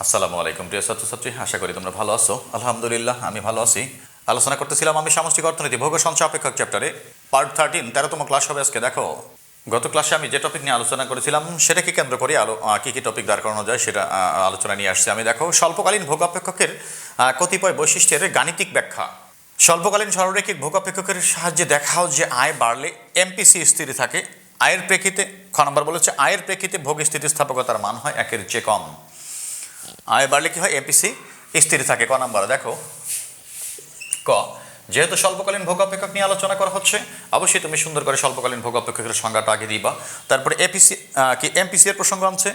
আসসালামু আলাইকুম প্রিয় ছাত্রছাত্রী, আশা করি তোমরা ভালো আছো। আলহামদুলিল্লাহ আমি ভালো আছি। আলোচনা করতেছিলাম আমি সামষ্টিক অর্থনীতি ভৌগ সঞ্চয় অপেক্ষক চ্যাপ্টারে পার্ট 13 13তম ক্লাস হবে আজকে। দেখো, গত ক্লাসে আমি যে টপিক নিয়ে আলোচনা করেছিলাম সেটাকে কেন্দ্র করে কি কি টপিক দাঁড় করানো যায় সেটা আলোচনা নিয়ে আসছি আমি। দেখো, স্বল্পকালীন ভোগ অপেক্ষকের কতিপয় বৈশিষ্ট্যের গাণিতিক ব্যাখ্যা। স্বল্পকালীন সরলরৈখিক ভোগ অপেক্ষকের সাহায্যে দেখাও যে আয় বাড়লে এমপিসি স্থির থাকে। আয়ের প্রেক্ষিতে খ নম্বর বলেছে আয়ের প্রেক্ষিতে ভোগ স্থিতিস্থাপকতার মান হয় একের চেয়ে কম। আয় বাড়লে কি হয়? এমপিসি স্থির থাকে। ক নাম্বার দেখো, ক যেহেতু স্বল্পকালীন ভোগ অপেক্ষক নিয়ে আলোচনা করা হচ্ছে, অবশ্যই তুমি সুন্দর করে স্বল্পকালীন ভোগ অপেক্ষকের সংজ্ঞাটা আগে দিবা, তারপরে এমপিসি এর প্রসঙ্গ আনছে,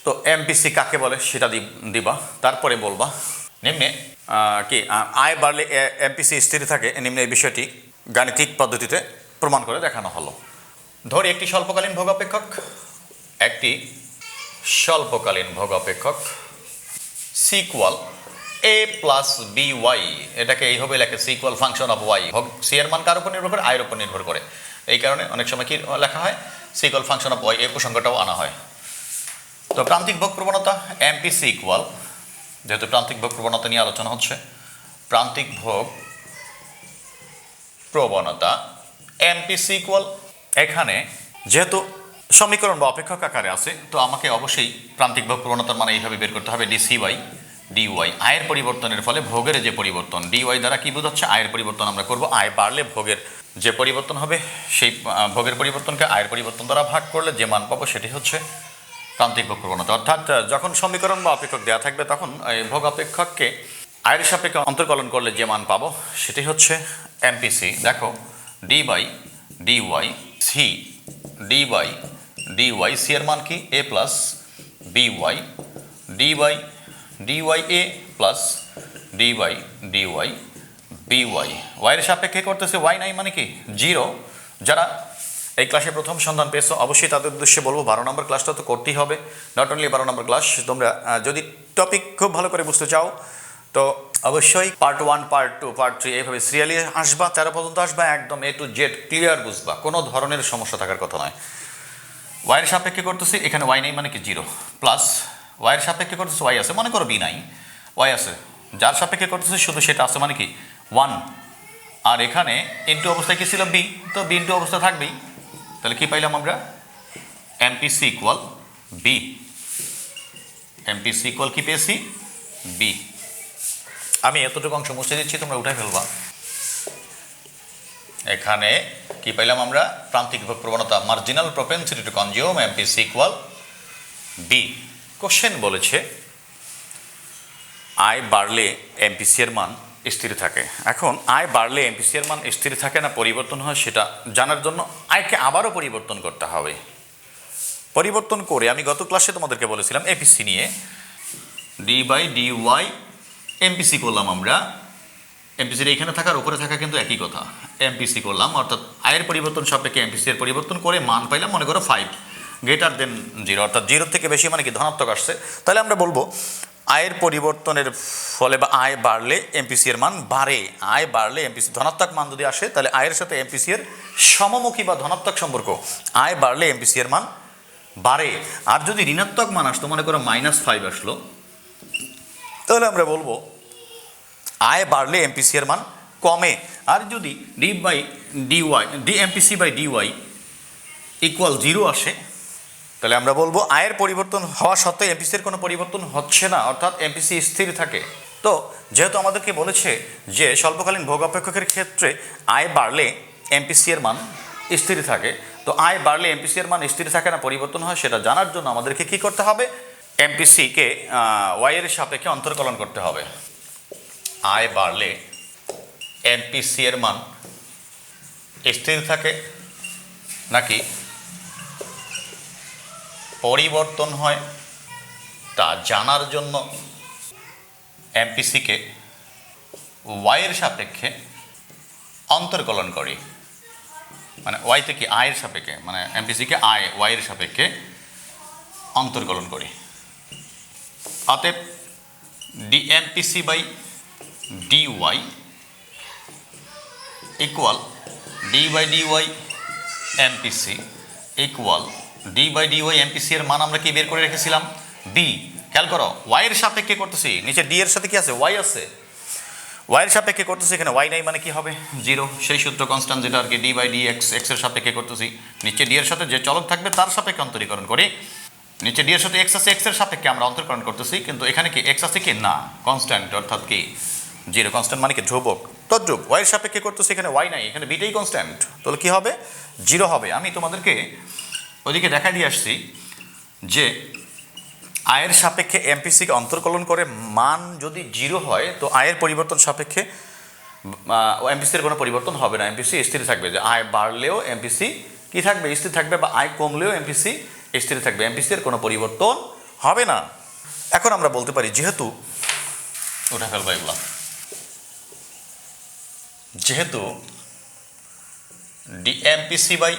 তো এমপিসি কাকে বলে সেটা দিবা, তারপরে বলবা নিম্নে আয় বাড়লে এমপিসি স্থির থাকে, নিম্নে এই বিষয়টি গাণিতিক পদ্ধতিতে প্রমাণ করে দেখানো হলো। ধরি একটি স্বল্পকালীন ভোগ অপেক্ষক, একটি স্বল্পকালীন ভোগ অপেক্ষক c equal a plus b y, এটাকে এইভাবে লেখে c equal function of y. C এর মান কার উপর নির্ভর করে? আয়ের উপর নির্ভর করে। এই কারণে অনেক সময় কি লেখা হয়? সিকুয়াল ফাংশন অফ ওয়াই, এই প্রসঙ্গটাও আনা হয়। তো প্রান্তিক ভোগ প্রবণতা এমপিসি ইকুয়াল, যেহেতু প্রান্তিক ভোগ প্রবণতা নিয়ে আলোচনা হচ্ছে, প্রান্তিক ভোগ প্রবণতা এমপিসি ইকুয়াল, এখানে যেহেতু সমীকরণ বা অপেক্ষক আকারে আছে, তো আমাকে অবশ্যই প্রান্তিক ভোগ প্রবণতার মানে এইভাবে বের করতে হবে, ডিসি বাই ডিওয়াই। আয়ের পরিবর্তনের ফলে ভোগের যে পরিবর্তন, ডিওয়াই দ্বারা কি বোঝাচ্ছে? আয়ের পরিবর্তন আমরা করব। আয় বাড়লে ভোগের যে পরিবর্তন হবে, সেই ভোগের পরিবর্তনকে আয়ের পরিবর্তন দ্বারা ভাগ করলে যে মান পাবো সেটি হচ্ছে প্রান্তিক ভোগ প্রবণতা। অর্থাৎ যখন সমীকরণ বা অপেক্ষক দেওয়া থাকবে, তখন এই ভোগ অপেক্ষককে আয়ের সাপেক্ষে অন্তর্কলন করলে যে মান পাবো সেটি হচ্ছে এমপিসি। দেখো, D by dy C, D by dy C এর মান কি? A plus B Y, D by D Y A plus D by D Y B Y. ওয়াইয়ের সাপেক্ষে করতেছে, ওয়াই নাই মানে কি? জিরো। যারা এই ক্লাসে প্রথম সন্ধান পেয়েছো, অবশ্যই তাদের উদ্দেশ্যে বলবো 12 নম্বর ক্লাসটা তো করতেই হবে। নট অনলি 12 নম্বর ক্লাস, তোমরা যদি টপিক খুব ভালো করে বুঝতে চাও তো অবশ্যই পার্ট 1, পার্ট 2, পার্ট 3 এইভাবে সিরিয়ালি আসবা, 13 পর্যন্ত আসবা, একদম এ টু জেড ক্লিয়ার বুঝবা, কোনো ধরনের সমস্যা থাকার কথা নয়। ওয়াইয়ের সাপেক্ষে করতেছি, এখানে ওয়াই নেই মানে কি? জিরো। প্লাস ওয়াইয়ের সাপেক্ষে করতেছি, ওয়াই আছে, মনে করো বি নাই, ওয়াই আছে, যার সাপেক্ষে করতেছি শুধু সেটা আছে মানে কি? 1। আর এখানে ইনটু অবস্থায় কি ছিল? বি, তো বি ইনটু অবস্থা থাকবেই। তাহলে কি পাইলাম আমরা? MPC equal b. MPC equal কি পেয়েছি? বি। আমি এতটুকু অংশ মুছে দিচ্ছি, তোমরা উঠাই ফেলবা। এখানে কি পাইলাম আমরা? প্রান্তিক ভোগ প্রবণতা marginal propensity to consume MPC equal B. Question বলেছে আয় বাড়লে এমপিসি এর মান স্থির থাকে। এখন আয় বাড়লে এমপিসি এর মান স্থির থাকে না পরিবর্তন হয়, সেটা জানার জন্য আয়কে আবারও পরিবর্তন করতে হবে। পরিবর্তন করে আমি গত ক্লাসে তোমাদেরকে বলেছিলাম এপিসি নিয়ে, d by d y MPC করলাম আমরা। এমপিসির এইখানে থাকার উপরে থাকা কিন্তু একই কথা, এমপিসি করলাম, অর্থাৎ আয়ের পরিবর্তন সাপেক্ষে এমপিসি এর পরিবর্তন করে মান পাইলাম, মনে করো 5 গ্রেটার দেন 0, অর্থাৎ 0 থেকে বেশি মানে কি? ধনাত্মক আসছে। তাহলে আমরা বলবো আয়ের পরিবর্তনের ফলে বা আয় বাড়লে এমপিসি এর মান বাড়ে। আয় বাড়লে এমপিসি ধনাত্মক মান যদি আসে, তাহলে আয়ের সাথে এমপিসি এর সমমুখী বা ধনাত্মক সম্পর্ক, আয় বাড়লে এমপিসি এর মান বাড়ে। আর যদি ঋণাত্মক মান আসতো, মনে করো -5 আসলো, তাহলে আমরা বলবো আয় বাড়লে এমপিসি এর মান কমে। আর যদি d by dy MPC by dy equal 0 আসে, তাহলে আমরা বলবো আয়ের পরিবর্তন হওয়া সত্ত্বেও এমপিসি এর কোনো পরিবর্তন হচ্ছে না, অর্থাৎ এমপিসি স্থির থাকে। তো যেহেতু আমাদেরকে বলেছে যে স্বল্পকালীন ভোগ অপেক্ষকের ক্ষেত্রে আয় বাড়লে এমপিসি এর মান স্থির থাকে, তো আয় বাড়লে এমপিসি এর মান স্থির থাকে না পরিবর্তন হয়, সেটা জানার জন্য আমাদেরকে কি করতে হবে? এমপিসিকে ওয়াই এর সাপেক্ষে অন্তর্কলন করতে হবে। আয় বাড়লে এমপিসি এর মান স্থির থাকে নাকি পরিবর্তন হয়, তা জানার জন্য এমপিসিকে ওয়াইয়ের সাপেক্ষে অন্তর্কলন করি। মানে ওয়াই থেকে আয়ের সাপেক্ষে, মানে এমপিসিকে ওয়াইয়ের সাপেক্ষে অন্তর্কলন করি। অতএব D MPC by dy equal D by dy MPC equal D by dy MPC এর মান আমরা কি বের করে রেখেছিলাম? বি। খেয়াল করো, ওয়াই এর সাপেক্ষে করতেছি, নিচে ডি এর সাথে কি আছে, ওয়াই আছে, ওয়াই এর সাপেক্ষে করতেছি, এখানে ওয়াই নাই মানে কি হবে, জিরো। সেই সূত্র কনস্ট্যান্ট যেটা আর কি, d by d x, x এর সাপেক্ষে করতেছি, নিচে ডি এর সাথে যে চলক থাকবে তার সাপেক্ষে অন্তরীকরণ করি, নিচে ডি এর সাথে এক্স আছে, এক্স এর সাপেক্ষে আমরা অন্তরীকরণ করতেছি, কিন্তু এখানে কি এক্স আছে কি না, কনস্ট্যান্ট, অর্থাৎ কি জিরো, কনস্ট্যান্ট মানে কি ধ্রুবক, তদ্রুপ ওয়াই এর সাপেক্ষে করতেছি, এখানে ওয়াই নাই, এখানে বিটাই কনস্ট্যান্ট, তাহলে কি হবে, জিরো হবে। আমি তোমাদেরকে ওইদিকে দেখাই দিয়ে আসছি যে আয়ের সাপেক্ষে এমপিসিকে অন্তর্কলন করে মান যদি জিরো হয় তো আয়ের পরিবর্তন সাপেক্ষে এমপিসির কোনো পরিবর্তন হবে না, এমপিসি স্থির থাকবে। যে আয় বাড়লেও এমপিসি কি থাকবে, স্থির থাকবে, বা আয় কমলেও এমপিসি স্থির থাকবে, এমপিসির কোনো পরিবর্তন হবে না। এখন আমরা বলতে পারি যেহেতু ওটা ফেলবো এগুলো, যেহেতু d MPC by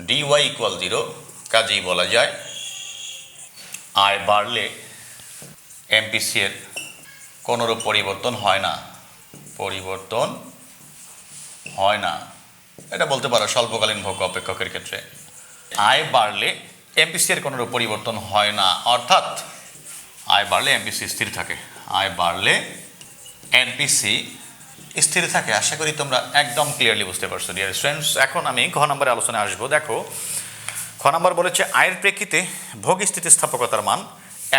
dy equal zero, কাজেই বলা যায় আয় বাড়লে এমপিসি এর কোনোরূপ পরিবর্তন হয় না, পরিবর্তন হয় না। এটা বলতে পারো স্বল্পকালীন ভোগ্য অপেক্ষকের ক্ষেত্রে আয় বাড়লে এমপিসি এর কোনোরূপ পরিবর্তন হয় না, অর্থাৎ আয় বাড়লে এমপিসি স্থির থাকে, আয় বাড়লে এমপিসি স্থির থাকে। আশা করি তোমরা একদম ক্লিয়ারলি বুঝতে পারছো ডিয়ার স্টুডেন্টস। এখন আমি ঘ নম্বরে আলোচনায় আসবো। দেখো খ নম্বর বলেছে আয়ের প্রেক্ষিতে ভোগ স্থিতিস্থাপকতার মান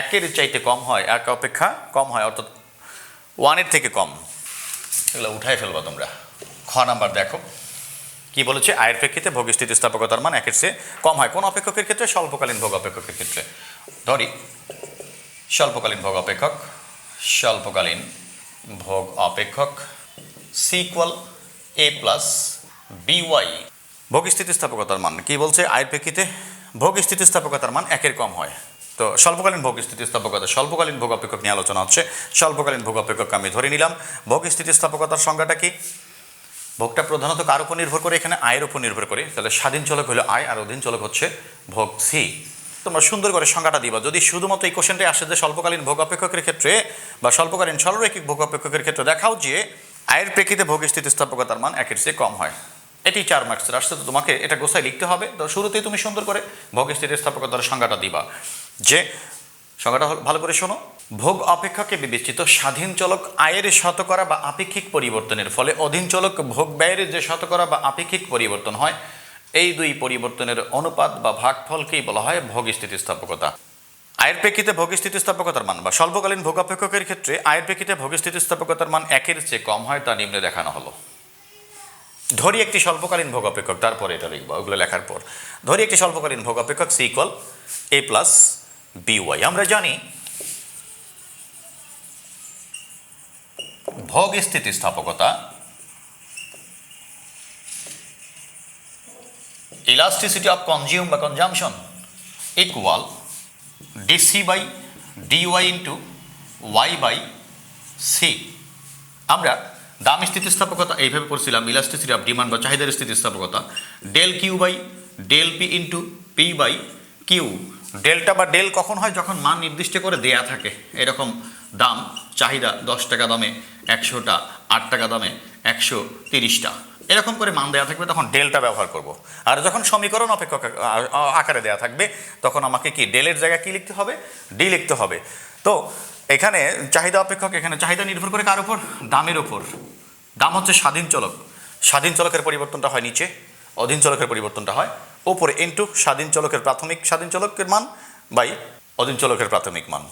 একের চাইতে কম হয়, এক অপেক্ষা কম হয়, অর্থাৎ ওয়ানের থেকে কম। এগুলো উঠাই ফেলবো তোমরা। খ নাম্বার দেখো কি বলেছে, আয়ের প্রেক্ষিতে ভোগ স্থিতিস্থাপকতার মান একের চেয়ে কম হয় কোন অপেক্ষকের ক্ষেত্রে, স্বল্পকালীন ভোগ অপেক্ষকের ক্ষেত্রে। ধরি স্বল্পকালীন ভোগ অপেক্ষক, স্বল্পকালীন ভোগ অপেক্ষক c equal a plus b y. ভোগ স্থিতিস্থাপকতার মান কি বলছে, আয়ের প্রেক্ষিতে ভোগ স্থিতিস্থাপকতার মান একের কম হয়। তো স্বল্পকালীন ভোগ স্থিতিস্থাপকতা, স্বল্পকালীন ভোগ অপেক্ষক নিয়ে আলোচনা হচ্ছে। স্বল্পকালীন ভোগ অপেক্ষক আমি ধরে নিলাম। ভোগ স্থিতিস্থাপকতার সংজ্ঞাটা কি, ভোগটা প্রধানত কার উপর নির্ভর করে, এখানে আয়ের উপর নির্ভর করে। তাহলে স্বাধীন চলক হলো আয় আর অধীন চলক হচ্ছে ভোগ সি। তোমরা সুন্দর করে সংজ্ঞাটা দিবা। যদি শুধুমাত্র এই কোশ্চেনটাই আসে যে স্বল্পকালীন ভোগ অপেক্ষকের ক্ষেত্রে বা স্বল্পকালীন সরলরৈখিক ভোগ অপেক্ষকের ক্ষেত্রে দেখাও যে আয়ের প্রেক্ষিতে ভোগ স্থিতিস্থাপকতার মান একের চেয়ে কম হয়, এটি 4 মার্কসের আসছে। তো তোমাকে এটা গোছায় লিখতে হবে। তো শুরুতেই তুমি সুন্দর করে ভোগ স্থিতিস্থাপকতার সংজ্ঞাটা দিবা। যে সংজ্ঞাটা ভালো করে শোনো, ভোগ অপেক্ষকে বিবেচিত স্বাধীন চলক আয়ের শতকরা বা আপেক্ষিক পরিবর্তনের ফলে অধীন চলক ভোগ ব্যয়ের যে শতকরা বা আপেক্ষিক পরিবর্তন হয়, এই দুই পরিবর্তনের অনুপাত বা ভাগফলকেই বলা হয় ভোগ স্থিতিস্থাপকতা। আয়ের প্রেক্ষিতে ভোগ স্থিতিস্থাপকতার মান বা স্বল্পকালীন ভোগ অপেক্ষকের ক্ষেত্রে আয়ের প্রেক্ষিতে ভোগ স্থিতিস্থাপকতার মান একের চেয়ে কম হয়, তা নিম্নে দেখানো হলো। ধরি একটি স্বল্পকালীন ভোগ অপেক্ষক, তারপরে এটা লিখবো ওগুলো লেখার পর। ধরি একটি স্বল্পকালীন ভোগ অপেক্ষক c equal a plus b y. আমরা জানি ভোগ স্থিতিস্থাপকতা ইলাস্টিসিটি অফ কনজিউম বা consumption equal d c by d y into y by c. আমরা দাম স্থিতিস্থাপকতা এইভাবে পড়ছিলাম, ইলাস্টিসিটি অফ ডিমান্ড বা চাহিদার স্থিতিস্থাপকতা del q by del p into p by q. Delta বা ডেল কখন হয়, যখন মান নির্দিষ্ট করে দেয়া থাকে, এরকম দাম চাহিদা 10 টাকা দামে 100টা, 8 টাকা দামে 130টা, এরকম করে মান দেওয়া থাকবে, তখন ডেলটা ব্যবহার করব। আর যখন সমীকরণ অপেক্ষক আকারে দেওয়া থাকবে তখন আমাকে কি ডেলের জায়গায় কি লিখতে হবে, ডি লিখতে হবে। তো এখানে চাহিদা অপেক্ষক, এখানে চাহিদা নির্ভর করে কার উপর, দামের উপর। দাম হচ্ছে স্বাধীন চলক, স্বাধীন চলকের পরিবর্তনটা হয় নিচে, অধীন চলকের পরিবর্তনটা হয় ওপরে, ইন্টু স্বাধীন চলকের প্রাথমিক স্বাধীন চলকের মান বাই অধীন চলকের প্রাথমিক মান।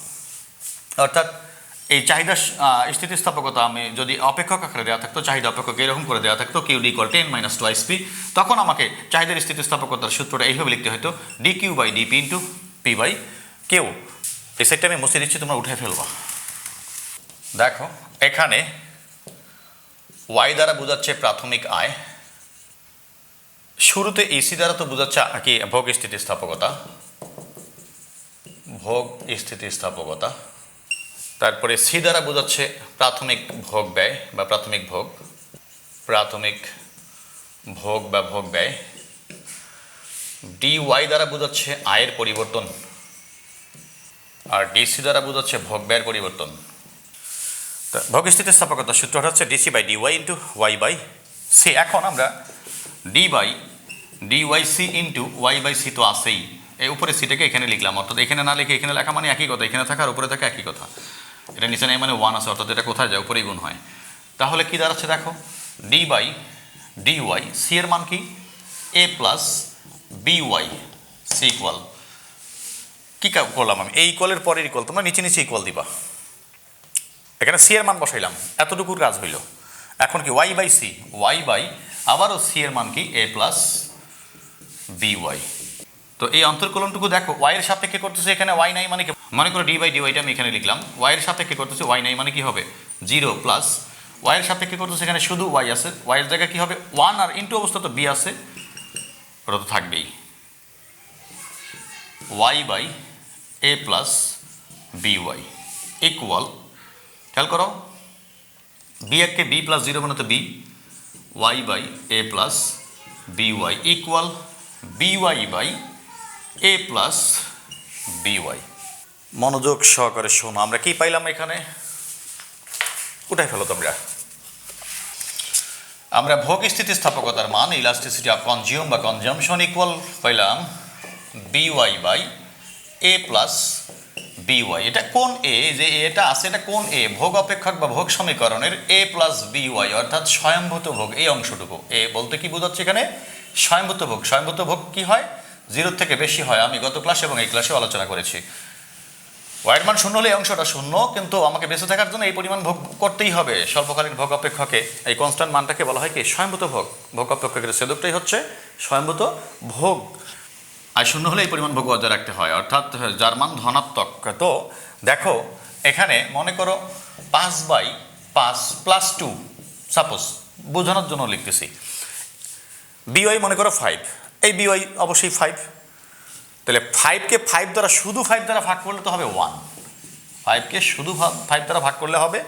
অর্থাৎ এই চাহিদা স্থিতিস্থাপকতা আমি যদি অপেক্ষক আকারে দেওয়া থাকতো, চাহিদা অপেক্ষক এরকম করে দেওয়া থাকতো কিউ ডি ইকুয়াল 10 - 2 পি, তখন আমাকে চাহিদার স্থিতিস্থাপকতার সূত্রটা এইভাবে লিখতে হতো d q by d p into p by q. এই সাইডটা আমি মুছে দিচ্ছি, তোমরা উঠে ফেলবা। দেখো এখানে ওয়াই দ্বারা বোঝাচ্ছে প্রাথমিক আয়, শুরুতে ইসি দ্বারা তো বোঝাচ্ছে কি ভোগ স্থিতিস্থাপকতা, ভোগ স্থিতিস্থাপকতা। তারপরে সি দ্বারা বোঝাচ্ছে প্রাথমিক ভোগ ব্যয় বা প্রাথমিক ভোগ, প্রাথমিক ভোগ বা ভোগ ব্যয়। ডি ওয়াই দ্বারা বোঝাচ্ছে আয়ের পরিবর্তন, আর ডিসি দ্বারা বোঝাচ্ছে ভোগ ব্যয়ের পরিবর্তন। ভোগ স্থিতিস্থাপকতার সূত্রটা হচ্ছে d c by d y into y by c. এখন আমরা d by dy c into y by c তো আসেই, এই উপরে সিটাকে এখানে লিখলাম, অর্থাৎ এখানে না লিখে এখানে লেখা মানে একই কথা, এখানে থাকা আর উপরে থাকা একই কথা। এটা নিচে নেই মানে 1 আছে, অর্থাৎ এটা কোথায় যায়, উপরেই গুণ হয়। তাহলে কি দাঁড়াচ্ছে দেখো, ডি বাই ডিওয়াই, সি এর মান কি A plus by, C equal কী করলাম আমি, এই ইকুয়ালের পরের ইকুয়াল, তোমরা নিচে নিচে ইকুয়াল দিবা। এখানে সি এর মান বসাইলাম, এতটুকুর কাজ হইল। এখন কি y by c, y by আবারও সি এর মান কি এ প্লাস বিওয়াই। তো এই অন্তর্কলনটুকু দেখো, ওয়াই এর সাপেক্ষে করতেছে, এখানে ওয়াই নাই মানে কি, মনে করো ডি বাই ডিওয়াইটা আমি এখানে লিখলাম, ওয়াই এর সাপেক্ষে করতেছে, ওয়াই নাই মানে কি হবে 0 প্লাস ওয়াই এর সাপেক্ষে করতেছে, এখানে শুধু ওয়াই আছে, ওয়াই এর জায়গায় কি হবে 1 আর ইন্টু অবস্থা তো বি আছে, ওটা তো থাকবেই, y by a plus b y equal, খেয়াল করো বি এককে বি প্লাস 0 মানে তো b, y by a plus b y equal b y by a plus b y. মনোযোগ সহকারে শোনো, আমরা কি পাইলাম এখানে, উঠাই ফেলো তোমরা। আমরা ভোগ স্থিতিস্থাপকতার মান, ইলাস্টিসিটি অফ কনজিউম বা কনজামশন ইকুয়াল পাইলাম b y by a plus b y. এটা কোন এ, যে এটা আছে এটা কোন এ, ভোগ অপেক্ষক বা ভোগ সমীকরণের এ প্লাস বিওয়াই, অর্থাৎ স্বয়ংভূত ভোগ, এই অংশটুকু। এ বলতে কি বোঝাচ্ছে এখানে, স্বয়ংভূত ভোগ। স্বয়ংভূত ভোগ কি হয়, 0 থেকে বেশি হয়, আমি গত ক্লাসে এবং এই ক্লাসে আলোচনা করেছি। ওয়াইয়ের মান 0 হলে এই অংশটা 0, কিন্তু আমাকে বেঁচে থাকার জন্য এই পরিমাণ ভোগ করতেই হবে। স্বল্পকালীন ভোগ অপেক্ষকে, এই কনস্ট্যান্ট মানটাকে বলা হয় কি স্বয়ংভূত ভোগ। ভোগ অপেক্ষকের ছেদকটাই হচ্ছে স্বয়ংভূত ভোগ, আর 0 হলে এই পরিমাণ ভোগ বজায় রাখতে হয়, অর্থাৎ যার মান ধনাত্মক। তো দেখো এখানে মনে করো 5/5 প্লাস 2, সাপোজ বোঝানোর জন্য লিখতেছি, বিওয়াই মনে করো 5, এই বিওয়াই অবশ্যই 5, তাহলে 5কে 5 দ্বারা, শুধু 5 দ্বারা ভাগ করলে তো হবে 1, 5কে শুধু 5 দ্বারা ভাগ করলে হবে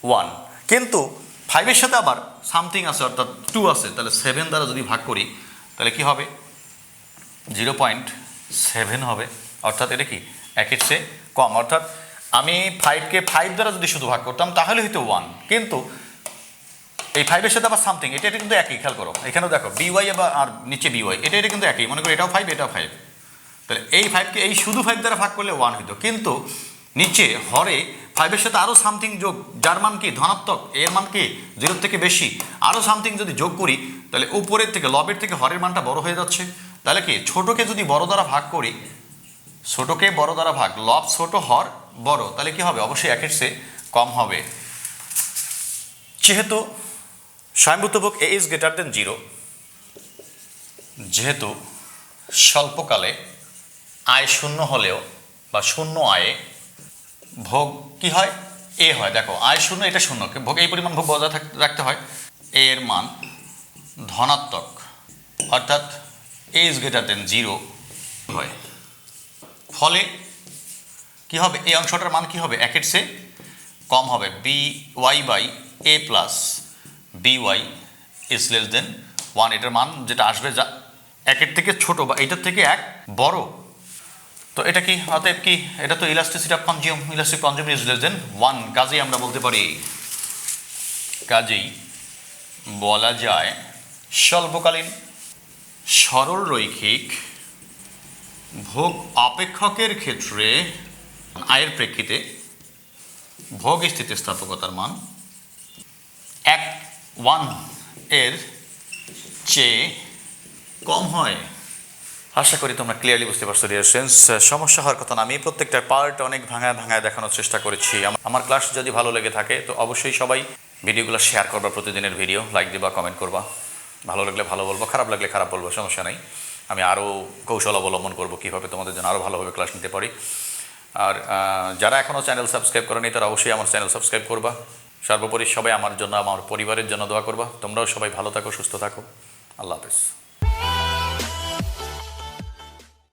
1, কিন্তু 5-এর সাথে আবার সামথিং আছে, অর্থাৎ 2 আছে, তাহলে 7 দ্বারা যদি ভাগ করি তাহলে কি হবে 0.7 হবে, অর্থাৎ এটা কি 1-এর চেয়ে কম। অর্থাৎ আমি 5কে 5 দ্বারা যদি শুধু ভাগ করতাম তাহলে হয়তো 1, কিন্তু এই 5-এর সাথে আবার সামথিং, এটা কিন্তু একই, খেয়াল করো এখানেও দেখো বিওয়াই আর নিচে বিওয়াই, এটা কিন্তু একই, মনে করো এটাও 5 এটাও 5, তাহলে এই 5কে এই শুধু 5 দ্বারা ভাগ করলে 1 হইতো, কিন্তু নিচে হরে 5-এর সাথে আরও সামথিং যোগ, যার মান কি ধনাত্মক, এর মান কি 0 থেকে বেশি, আরও সামথিং যদি যোগ করি তাহলে উপরের থেকে, লবের থেকে হরের মানটা বড় হয়ে যাচ্ছে। তাহলে কি ছোটকে যদি বড় দ্বারা ভাগ করি, ছোটকে বড় দ্বারা ভাগ, লব ছোট হর বড়, তাহলে কি হবে অবশ্যই 1-এর চেয়ে কম হবে। যেহেতু স্বয়ংভূত ভোগ এ ইজ গ্রেটার দেন 0, যেহেতু স্বল্পকালে আয় 0 হলেও বা 0 আয়ে ভোগ কি হয় এ হয়, দেখো আয় 0 এটা 0, ভোগ এই পরিমাণ ভোগ বজায় রাখতে হয়, এর মান ধনাত্মক, অর্থাৎ এ ইজ গ্রেটার দেন 0 হয়, ফলে কি হবে এই অংশটার মান কি হবে 1-এর চেয়ে কম হবে, b y by a plus b y is less than 1, এটার মান যেটা আসবে যা 1-এর থেকে ছোট বা এটার থেকে 1 বড়। তো এটা কি, অতএব কি, এটা তো elasticity of consume, elastic consume is less than 1, কাজেই আমরা বলতে পারি, কাজেই বলা যায় স্বল্পকালীন সরল রৈখিক ভোগ অপেক্ষকের ক্ষেত্রে আয়ের প্রেক্ষিতে ভোগ স্থিতিস্থাপকতার মান 1 এর চেয়ে কম হয়। আশা করি তোমরা ক্লিয়ারলি বুঝতে পারছো ডিয়ার স্টুডেন্টস। সমস্যা হওয়ার কথা না, আমি প্রত্যেকটা পার্ট অনেক ভাঙায় দেখানোর চেষ্টা করেছি। আমার ক্লাস যদি ভালো লেগে থাকে তো অবশ্যই সবাই ভিডিওগুলো শেয়ার করবা, প্রতিদিনের ভিডিও লাইক দিবা, কমেন্ট করবা, ভালো লাগলে ভালো বলবো, খারাপ লাগলে খারাপ বলবো, সমস্যা নেই। আমি আরও কৌশল অবলম্বন করবো কীভাবে তোমাদের জন্য আরও ভালোভাবে ক্লাস নিতে পারি। আর যারা এখনও চ্যানেল সাবস্ক্রাইব করেনি তারা অবশ্যই আমার চ্যানেল সাবস্ক্রাইব করবা। সর্বোপরি সবাই আমার জন্য, আমার পরিবারের জন্য দোয়া করবা। তোমরাও সবাই ভালো থাকো, সুস্থ থাকো। আল্লাহ হাফেজ।